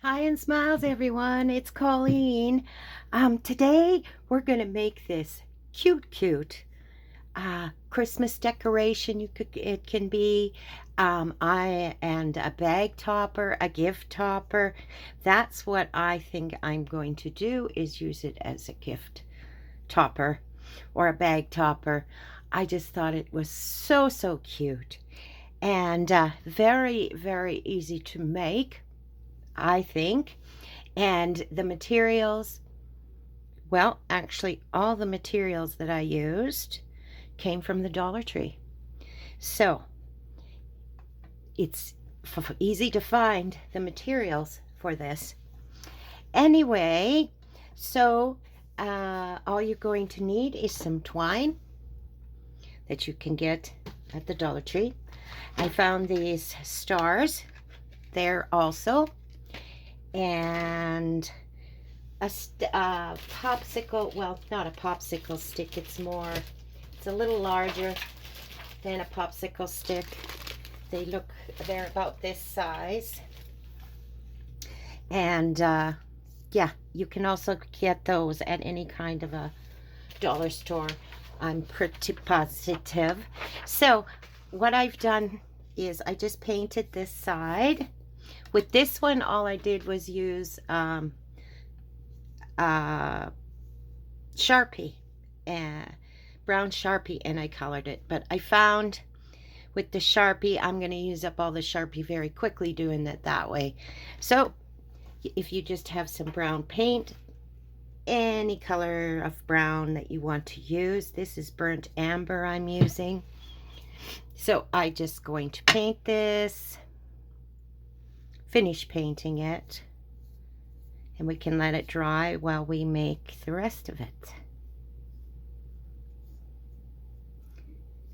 Hi and smiles, everyone. It's Colleen. Today we're gonna make this cute Christmas decoration. It can be I and a bag topper, a gift topper. That's what I think I'm going to do, is use it as a gift topper or a bag topper. I just thought it was so cute and very easy to make, I think. And the materials, well, actually, all the materials that I used came from the Dollar Tree. So it's easy to find the materials for this. Anyway, so all you're going to need is some twine that you can get at the Dollar Tree. I found these stars there also, and a popsicle, well, not a popsicle stick, it's a little larger than a popsicle stick. They're about this size. And yeah, you can also get those at any kind of a dollar store, I'm pretty positive. So what I've done is I just painted this side. With this one, all I did was use Sharpie, brown Sharpie, and I colored it. But I found with the Sharpie, I'm going to use up all the Sharpie very quickly doing it that way. So if you just have some brown paint, any color of brown that you want to use, this is burnt amber I'm using. So I'm just going to paint this, finish painting it, and we can let it dry while we make the rest of it.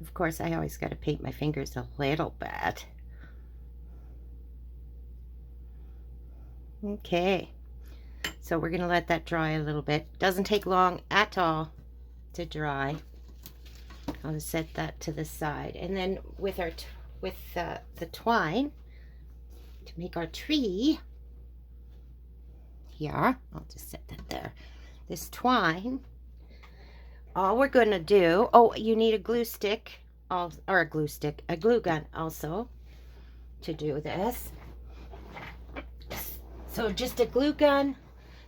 Of course, I always got to paint my fingers a little bit. Okay, so we're going to let that dry a little bit. Doesn't take long at all to dry. I'll just set that to the side, and then with the twine to make our tree here, I'll just set that there. This twine, all we're going to do, oh, you need a glue stick, or a glue gun also to do this. So just a glue gun,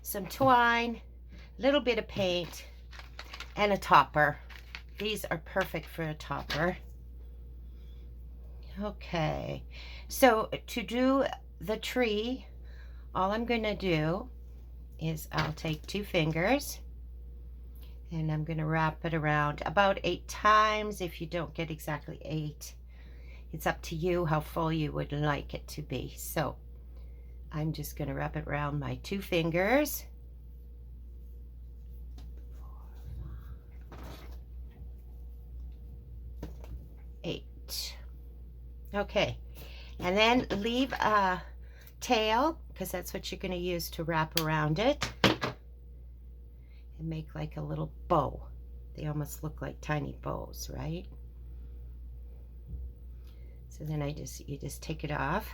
some twine, a little bit of paint, and a topper. These are perfect for a topper. Okay, so to do the tree, all I'm going to do is I'll take 2 fingers and I'm going to wrap it around about 8 times. If you don't get exactly 8, it's up to you how full you would like it to be. So I'm just going to wrap it around my 2 fingers. 8. Okay, and then leave a tail, because that's what you're going to use to wrap around it, and make like a little bow. They almost look like tiny bows, right? So then you just take it off.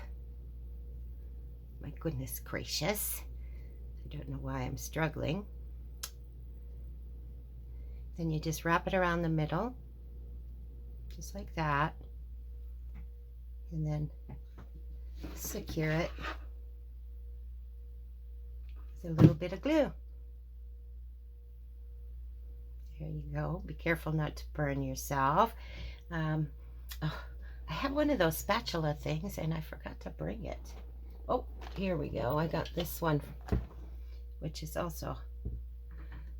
My goodness gracious, I don't know why I'm struggling. Then you just wrap it around the middle, just like that, and then secure it with a little bit of glue. There you go. Be careful not to burn yourself. Oh, I have one of those spatula things and I forgot to bring it. Oh, here we go. I got this one, which is also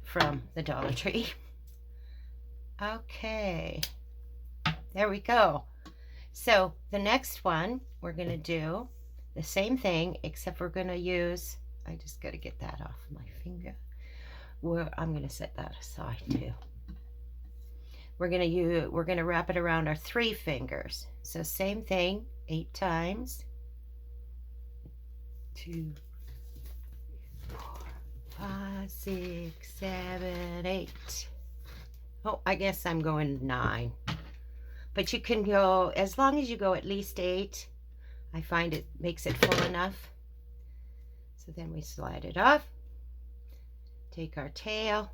from the Dollar Tree. Okay, there we go. So the next one, we're going to do the same thing, except we're going to use, I just got to get that off my finger. I'm going to set that aside too. We're going to wrap it around our 3 fingers. So same thing, 8 times. 2, 4, 5, 6, 7, 8. Oh, I guess I'm going 9. But you can go, as long as you go at least 8, I find it makes it full enough. So then we slide it off, take our tail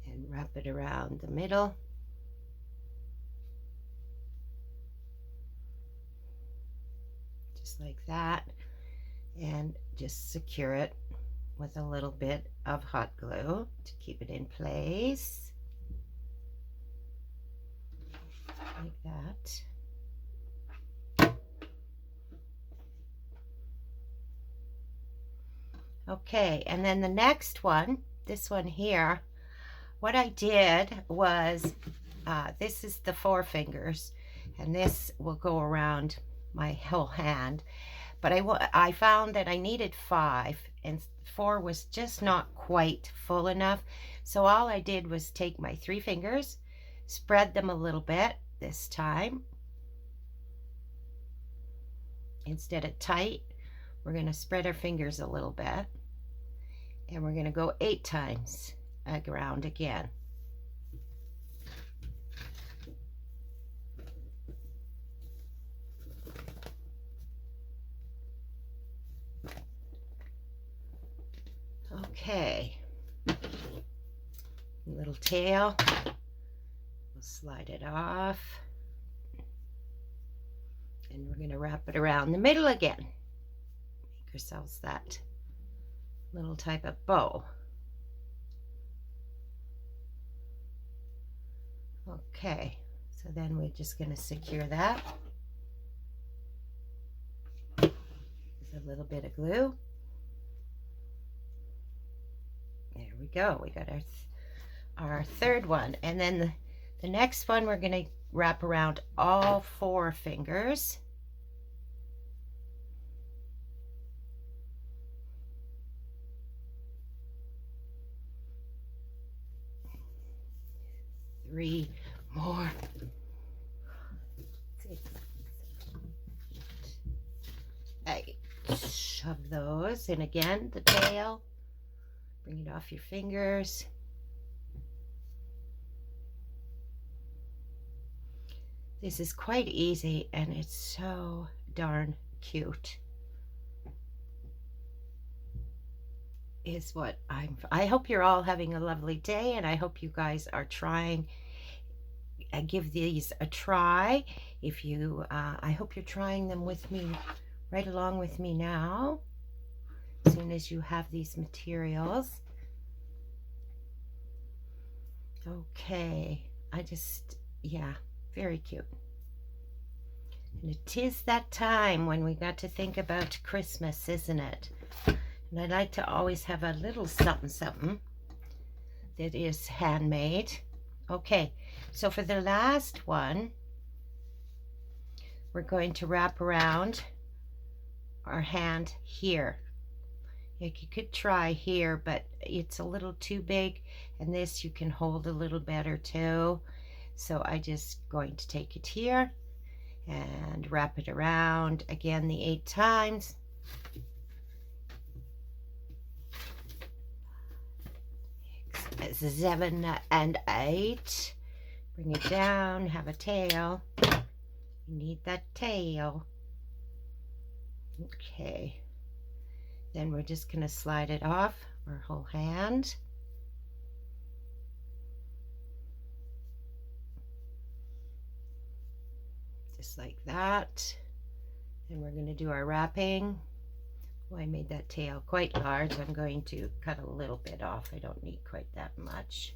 and wrap it around the middle. Just like that, and just secure it with a little bit of hot glue to keep it in place, like that. Okay, and then the next one, this one here, what I did was, this is the 4 fingers, and this will go around my whole hand, but I found that I needed 5, and 4 was just not quite full enough. So all I did was take my 3 fingers, spread them a little bit this time. Instead of tight, we're going to spread our fingers a little bit, and we're going to go 8 times around again. Okay, little tail, we'll slide it off, and we're going to wrap it around the middle again. Make ourselves that little type of bow. Okay, so then we're just going to secure that with a little bit of glue. There we go. We got our third one, and then the next one we're going to wrap around all 4 fingers. Three more. 6, 8. Shove those in again, the tail. Bring it off your fingers. This is quite easy, and it's so darn cute. Is what I hope you're all having a lovely day, and I hope you guys are trying. Give these a try. If you, I hope you're trying them with me, right along with me now. As soon as you have these materials. Okay, yeah, very cute. And it is that time when we got to think about Christmas, isn't it? And I like to always have a little something something that is handmade. Okay, so for the last one, we're going to wrap around our hand here. You could try here, but it's a little too big, and this you can hold a little better too. So I just going to take it here and wrap it around again the 8 times. 6, 7, and 8. Bring it down, have a tail. You need that tail. Okay. Then we're just going to slide it off our whole hand. Just like that. Then we're going to do our wrapping. Oh, I made that tail quite large. I'm going to cut a little bit off. I don't need quite that much.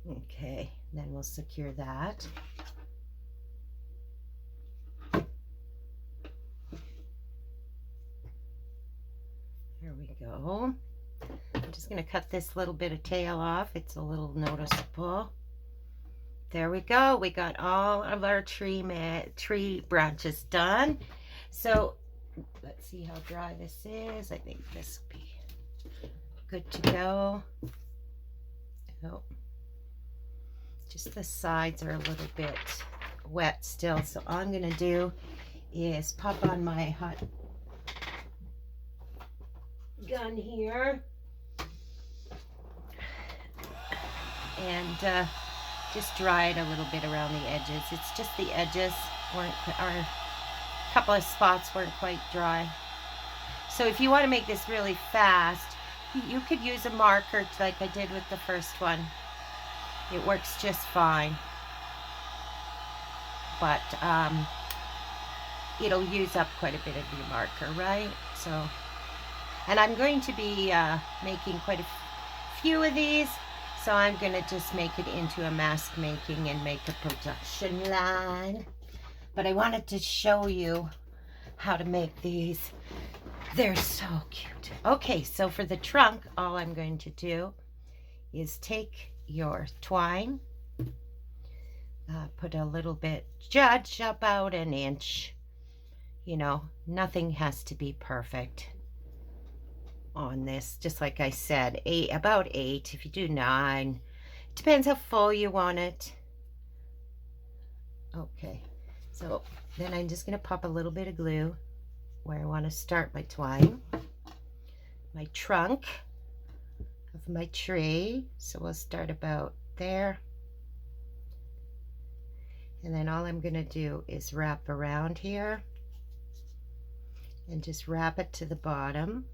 Okay, then we'll secure that. There we go. I'm just going to cut this little bit of tail off. It's a little noticeable. There we go. We got all of our tree branches done. So let's see how dry this is. I think this will be good to go. Oh, just the sides are a little bit wet still. So all I'm going to do is pop on my hot gun here and just dry it a little bit around the edges. It's just the edges weren't, or a couple of spots weren't quite dry. So if you want to make this really fast, you could use a marker like I did with the first one. It works just fine. But it'll use up quite a bit of your marker, right? So, and I'm going to be making quite a few of these, so I'm going to just make it into a mask making and make a production line. But I wanted to show you how to make these. They're so cute. Okay, so for the trunk, all I'm going to do is take your twine, put a little bit, judge about an inch. You know, nothing has to be perfect on this. Just like I said, about 8. If you do 9, depends how full you want it. Okay, so then I'm just going to pop a little bit of glue where I want to start my twine, my trunk of my tree. So we'll start about there. And then all I'm going to do is wrap around here and just wrap it to the bottom.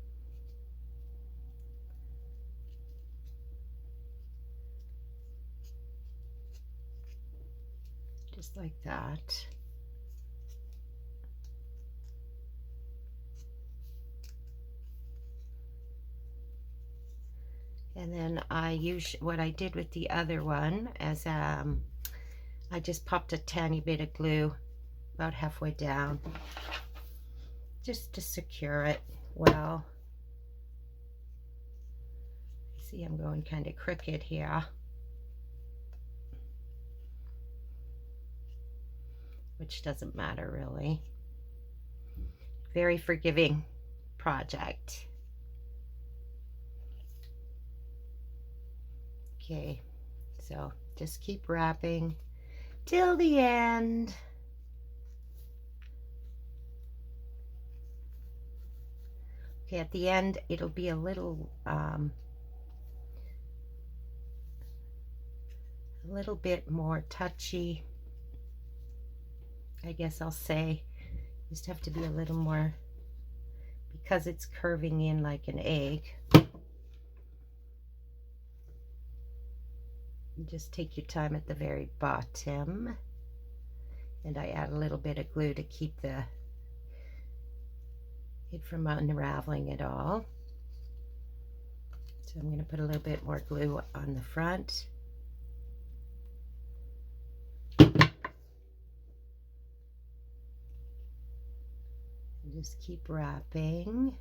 Just like that. And then I use what I did with the other one as I just popped a tiny bit of glue about halfway down just to secure it well. See, I'm going kind of crooked here, which doesn't matter really. Very forgiving project. Okay, so just keep wrapping till the end. Okay, at the end it'll be a little bit more touchy, I guess I'll say. Just have to be a little more, because it's curving in like an egg. Just take your time at the very bottom, and I add a little bit of glue to keep it from unraveling at all. So I'm going to put a little bit more glue on the front. And just keep wrapping.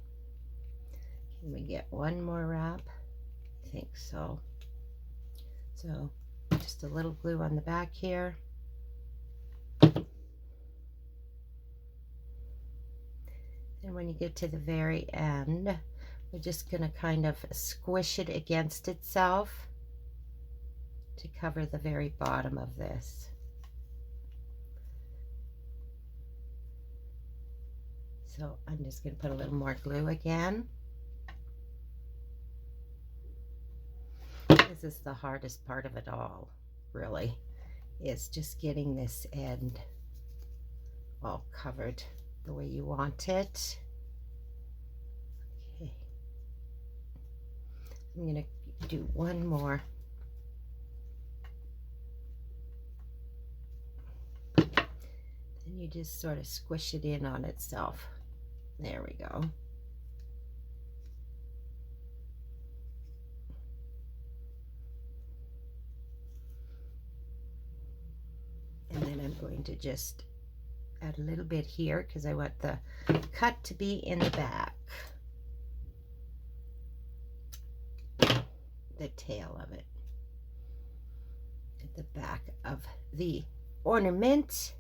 Can we get one more wrap? I think so. So just a little glue on the back here. And when you get to the very end, we're just going to kind of squish it against itself to cover the very bottom of this. So I'm just going to put a little more glue again. This is the hardest part of it all, really, is just getting this end all covered the way you want it. Okay, I'm going to do one more. Then you just sort of squish it in on itself. There we go. And then I'm going to just add a little bit here because I want the cut to be in the back, the tail of it, at the back of the ornament.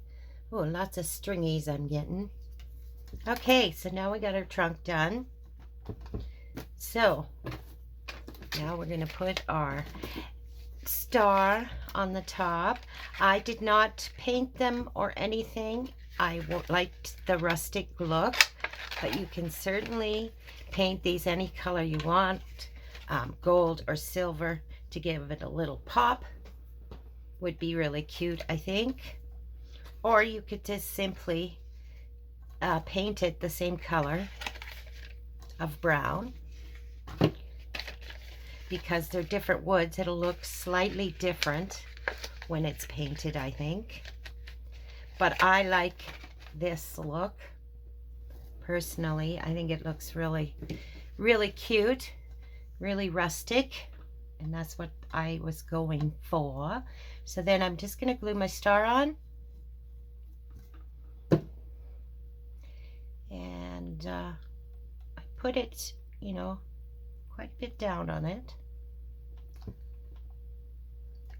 Oh, lots of stringies I'm getting. Okay, so now we got our trunk done. So now we're going to put our star on the top. I did not paint them or anything. I liked the rustic look, but you can certainly paint these any color you want, gold or silver, to give it a little pop. would be really cute, I think. Or you could just simply paint it the same color of brown. Because they're different woods, it'll look slightly different when it's painted, I think. But I like this look. Personally, I think it looks really, really cute, really rustic, and that's what I was going for. So then I'm just going to glue my star on. And I put it, you know, quite a bit down on it.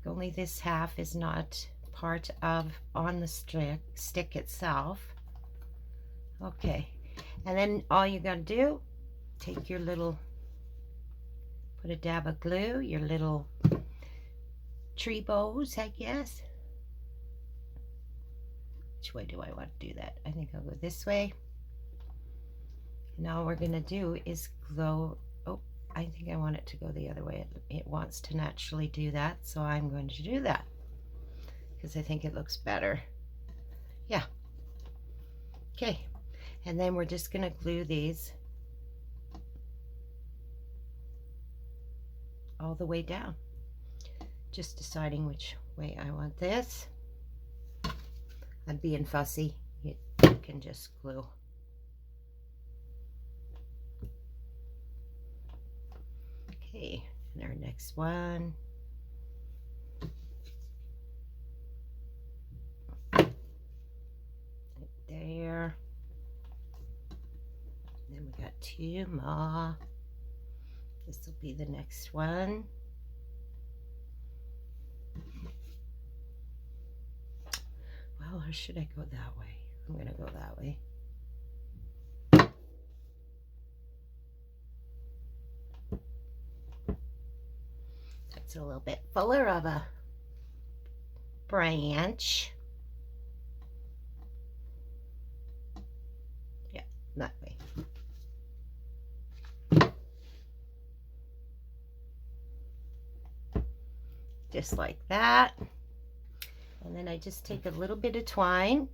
Only this half is not part of on the stick itself. Okay, and then all you gotta do, take your little, put a dab of glue, your little tree bows, I guess. Which way do I want to do that? I think I'll go this way. And all we're gonna do is glue. Oh, I think I want it to go the other way. It wants to naturally do that, so I'm going to do that because I think it looks better. Yeah. Okay, and then we're just going to glue these all the way down. Just deciding which way I want this. I'm being fussy. You can just glue. Okay, and our next one. Right there. And then we got 2 more. This will be the next one. Well, or should I go that way? I'm going to go that way. That's a little bit fuller of a branch. Yeah, that way. Just like that. And then I just take a little bit of twine.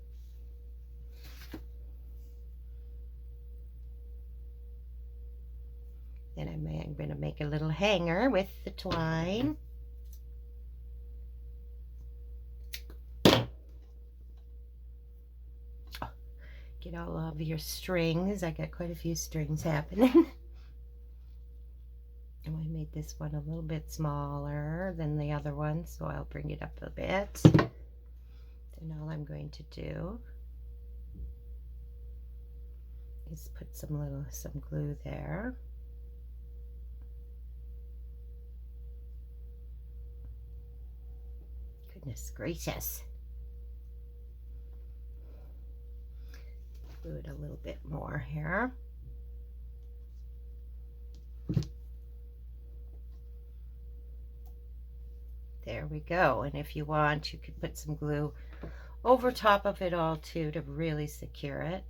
Then I'm going to make a little hanger with the twine. Get all of your strings. I got quite a few strings happening. And I made this one a little bit smaller than the other one, so I'll bring it up a bit. Then all I'm going to do is put some glue there. Goodness gracious. Glue it a little bit more here. There we go. And if you want, you could put some glue over top of it all too to really secure it.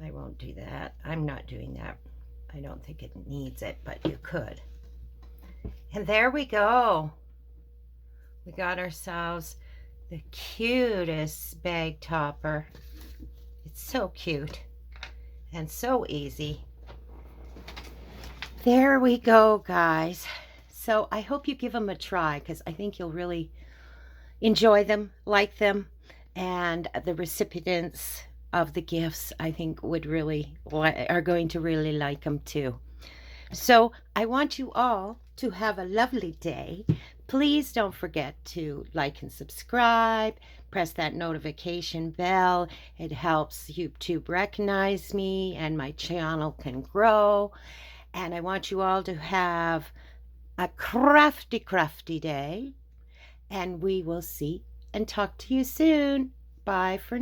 I won't do that. I'm not doing that. I don't think it needs it, but you could. And there we go. We got ourselves the cutest bag topper. It's so cute and so easy. There we go, guys. So I hope you give them a try because I think you'll really enjoy them, like them, and the recipients of the gifts I think are going to really like them too. So I want you all to have a lovely day. Please don't forget to like and subscribe. Press that notification bell. It helps YouTube recognize me and my channel can grow. And I want you all to have a crafty day, and we will see and talk to you soon. Bye for now.